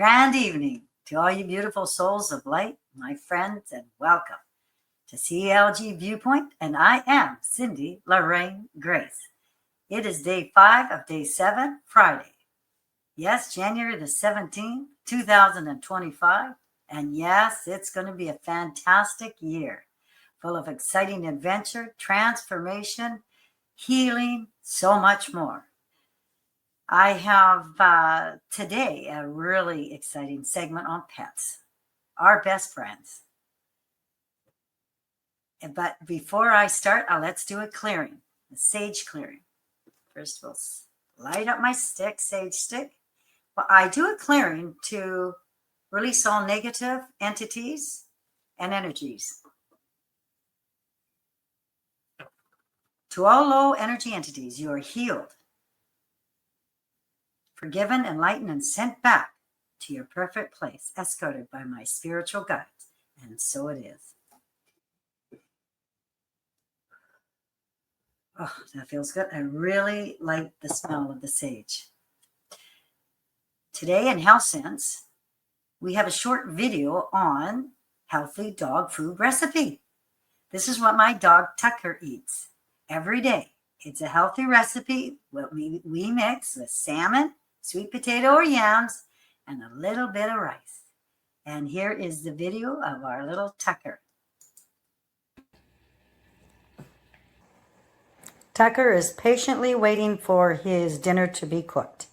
Grand evening to all you beautiful souls of light, my friends, and welcome to CLG Viewpoint, and I am Cindy Lorraine Grace. It is day 5 of day 7, Friday. Yes, January the 17th, 2025, and yes, it's going to be a fantastic year, full of exciting adventure, transformation, healing, so much more. I have today a really exciting segment on pets, our best friends. But before I start, let's do a clearing, a sage clearing. First, we'll light up my stick, sage stick. Well, I do a clearing to release all negative entities and energies. To all low energy entities, you are healed, forgiven, enlightened, and sent back to your perfect place, escorted by my spiritual guides. And so it is. Oh, that feels good. I really like the smell of the sage. Today in Health Sense, we have a short video on healthy dog food recipe. This is what my dog Tucker eats every day. It's a healthy recipe. What we mix with salmon, sweet potato or yams, and a little bit of rice. And here is the video of our little Tucker. Tucker is patiently waiting for his dinner to be cooked.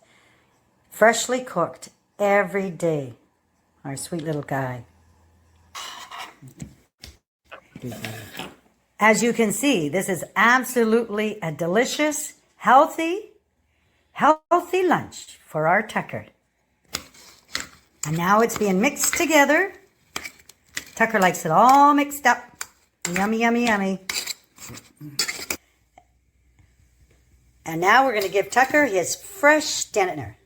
Freshly cooked every day. Our sweet little guy. As you can see, this is absolutely a delicious, healthy lunch for our Tucker. And now it's being mixed together. Tucker likes it all mixed up. Yummy, yummy, yummy. And now we're going to give Tucker his fresh dinner.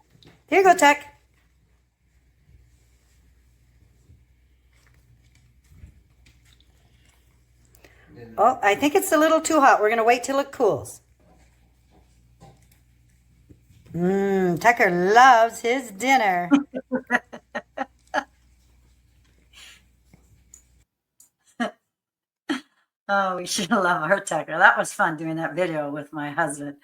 There you go, Tuck. Oh, I think it's a little too hot. We're going to wait till it cools. Tucker loves his dinner. Oh, we should love our Tucker. That was fun doing that video with my husband.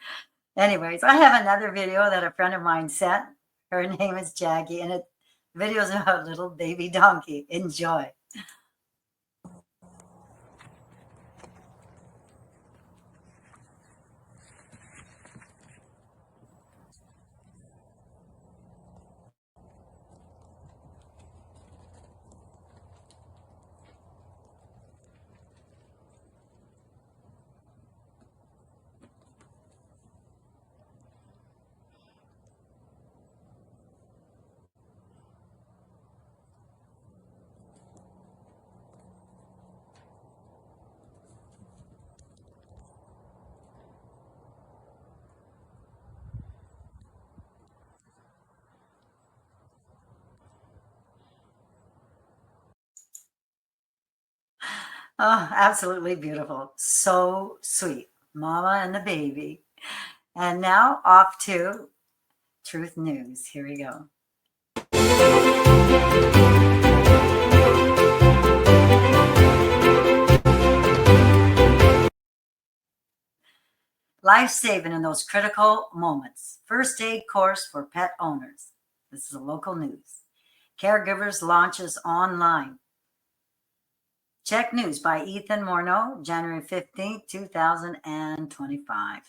Anyways, I have another video that a friend of mine sent. Her name is Jackie, and the video's about a little baby donkey. Enjoy. Oh, absolutely beautiful. So sweet. Mama and the baby. And now off to Truth News. Here we go. Life-saving in those critical moments. First aid course for pet owners. This is a local news. Caregivers launches online. Check news by Ethan Morneau, January 15th, 2025.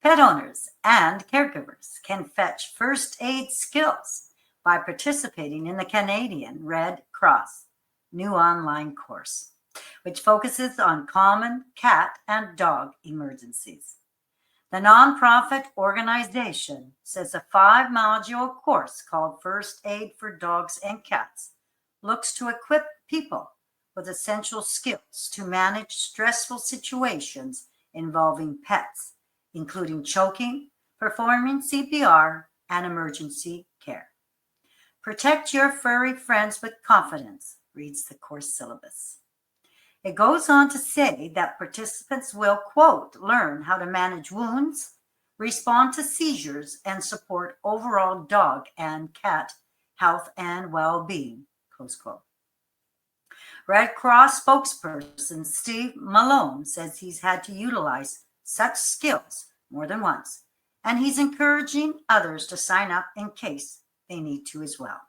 Pet owners and caregivers can fetch first aid skills by participating in the Canadian Red Cross new online course, which focuses on common cat and dog emergencies. The nonprofit organization says a 5-module course called First Aid for Dogs and Cats looks to equip people with essential skills to manage stressful situations involving pets, including choking, performing CPR, and emergency care. Protect your furry friends with confidence, reads the course syllabus. It goes on to say that participants will, quote, learn how to manage wounds, respond to seizures, and support overall dog and cat health and well-being, close quote. Red Cross spokesperson Steve Malone says he's had to utilize such skills more than once, and he's encouraging others to sign up in case they need to as well.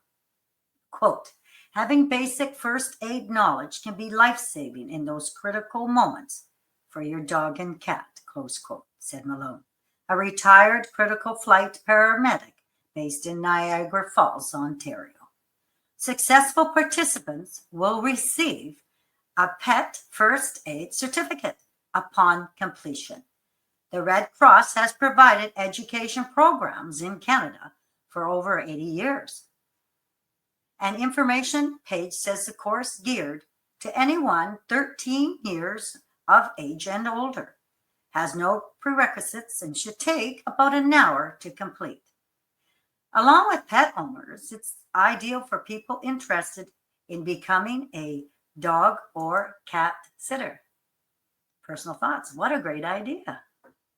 Quote, having basic first aid knowledge can be life-saving in those critical moments for your dog and cat, close quote, said Malone, a retired critical flight paramedic based in Niagara Falls, Ontario. Successful participants will receive a pet first aid certificate upon completion. The Red Cross has provided education programs in Canada for over 80 years. An information page says the course geared to anyone 13 years of age and older, has no prerequisites, and should take about an hour to complete. Along with pet owners, it's ideal for people interested in becoming a dog or cat sitter. Personal thoughts. What a great idea.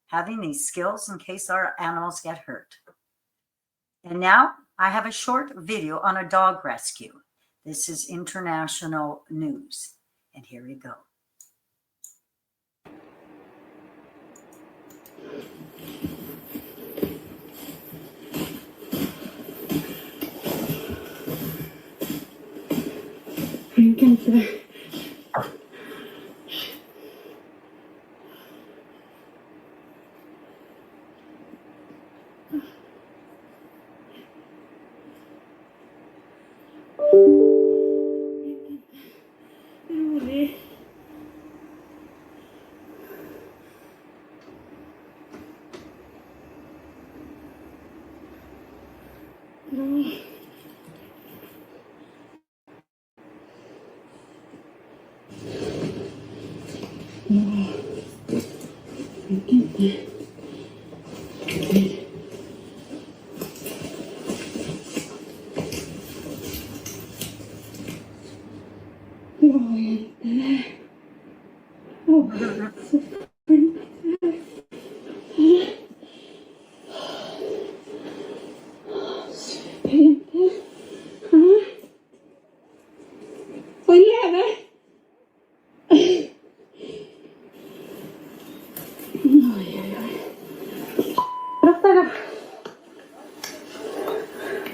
Having these skills in case our animals get hurt. And now I have a short video on a dog rescue. This is international news. And here we go.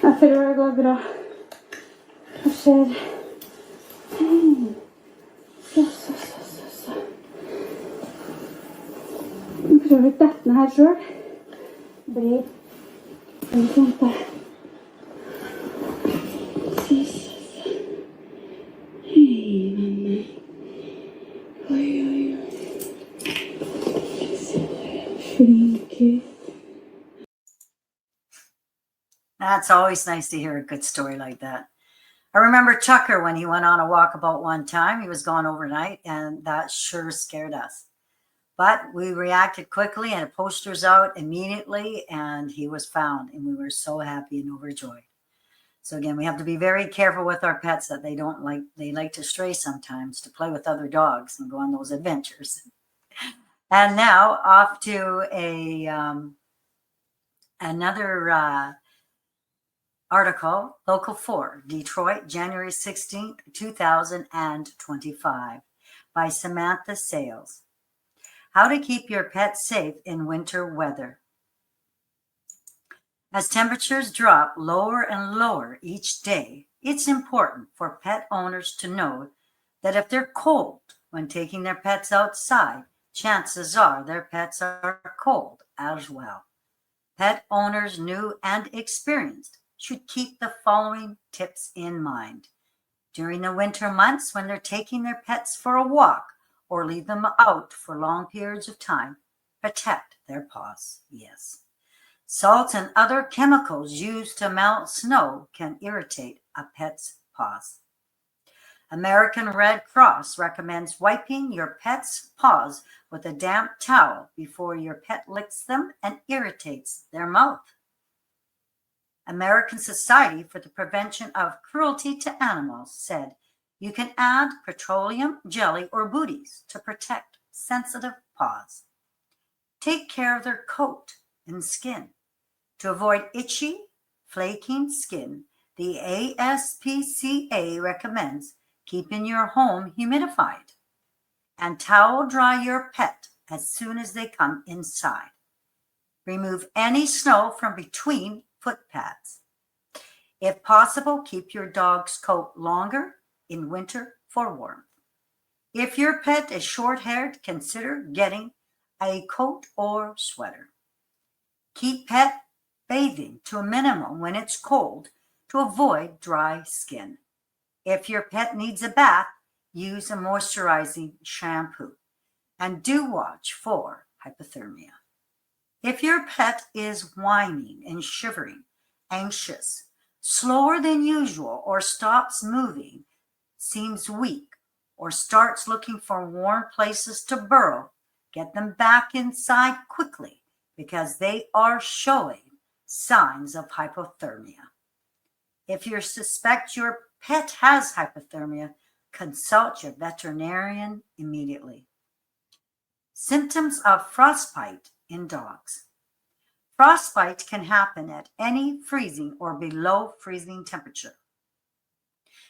Jag tror det går bra. Jag ser. Så. Jag prøver å dette her selv. Blir en sånt der. Hei, mamma. Oi. Flink ut. That's always nice to hear a good story like that. I remember Tucker when he went on a walkabout one time. He was gone overnight, and that sure scared us. But we reacted quickly, and a poster's out immediately, and he was found, and we were so happy and overjoyed. So again, we have to be very careful with our pets that they like to stray sometimes to play with other dogs and go on those adventures. And now off to another article, Local 4, Detroit, January 16th, 2025, by Samantha Sales. How to keep your pet safe in winter weather. As temperatures drop lower and lower each day, it's important for pet owners to know that if they're cold when taking their pets outside, chances are their pets are cold as well. Pet owners, new and experienced, should keep the following tips in mind. During the winter months, when they're taking their pets for a walk or leave them out for long periods of time, protect their paws. Yes. Salts and other chemicals used to melt snow can irritate a pet's paws. American Red Cross recommends wiping your pet's paws with a damp towel before your pet licks them and irritates their mouth. American Society for the Prevention of Cruelty to Animals said you can add petroleum jelly or booties to protect sensitive paws. Take care of their coat and skin. To avoid itchy, flaking skin, The ASPCA recommends keeping your home humidified and towel dry your pet as soon as they come inside. Remove any snow from between foot pads. If possible, keep your dog's coat longer in winter for warmth. If your pet is short-haired, consider getting a coat or sweater. Keep pet bathing to a minimum when it's cold to avoid dry skin. If your pet needs a bath, use a moisturizing shampoo. And do watch for hypothermia. If your pet is whining and shivering, anxious, slower than usual, or stops moving, seems weak, or starts looking for warm places to burrow, get them back inside quickly because they are showing signs of hypothermia. If you suspect your pet has hypothermia, consult your veterinarian immediately. Symptoms of frostbite in dogs. Frostbite can happen at any freezing or below freezing temperature.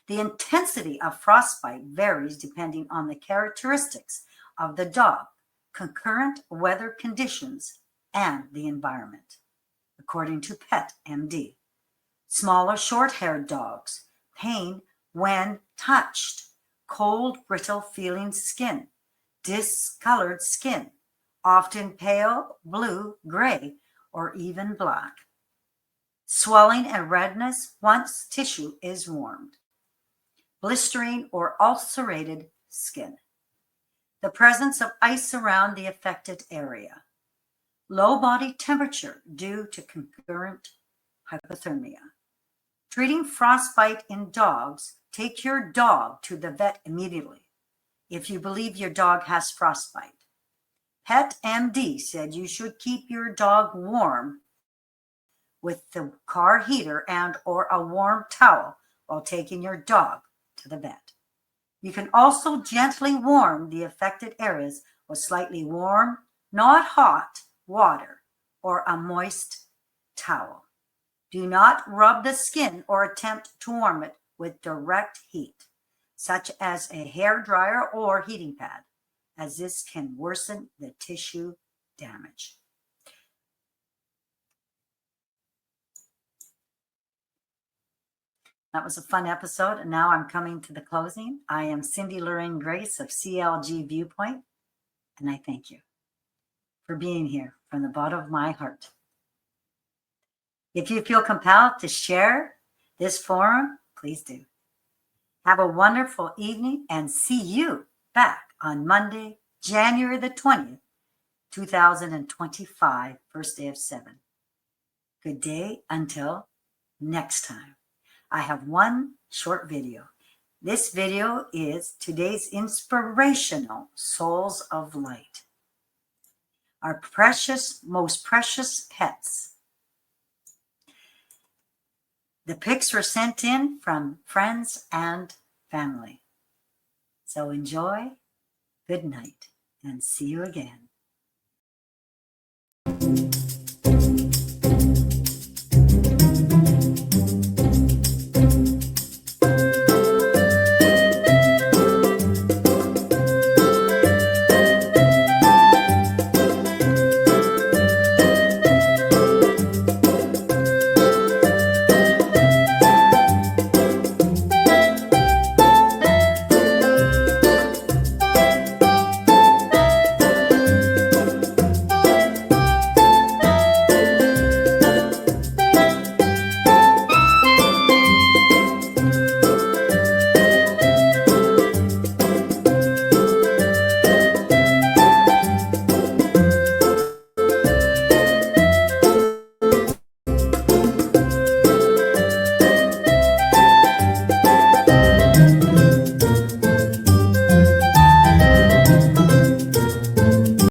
The intensity of frostbite varies depending on the characteristics of the dog, concurrent weather conditions, and the environment. According to Pet MD, smaller short-haired dogs, pain when touched, cold, brittle feeling skin, discolored skin, often pale, blue, gray, or even black. Swelling and redness once tissue is warmed. Blistering or ulcerated skin. The presence of ice around the affected area. Low body temperature due to concurrent hypothermia. Treating frostbite in dogs, take your dog to the vet immediately if you believe your dog has frostbite. Pet MD said you should keep your dog warm with the car heater and or a warm towel while taking your dog to the vet. You can also gently warm the affected areas with slightly warm, not hot, water or a moist towel. Do not rub the skin or attempt to warm it with direct heat, such as a hair dryer or heating pad, as this can worsen the tissue damage. That was a fun episode, and now I'm coming to the closing. I am Cindy Lorraine Grace of CLG Viewpoint, and I thank you for being here from the bottom of my heart. If you feel compelled to share this forum, please do. Have a wonderful evening and see you back on Monday, January the 20th, 2025, first day of 7. Good day until next time. I have one short video. This video is today's inspirational Souls of Light. Our precious, most precious pets. The pics were sent in from friends and family. So enjoy, good night, and see you again.